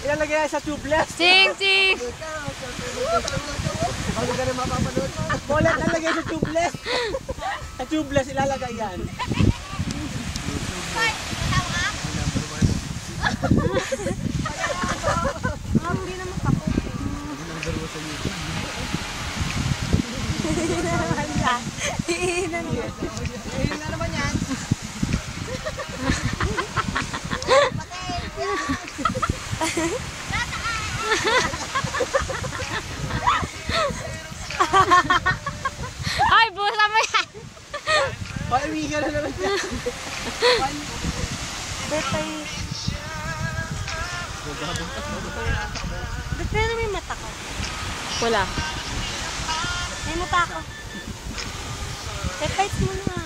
Ilalagay yan sa tubeless. Ching, ching. Bago ka na mapapanood. Bola ilalagay sa tubeless. Sa tubeless ilalagay yan. Hindi naman ako. Iinan na naman yan. Ay, busa mo yan. Pauwi ka na naman yan. Betay. Pero may mata ka. Wala. May mata ko. Pepite mo na.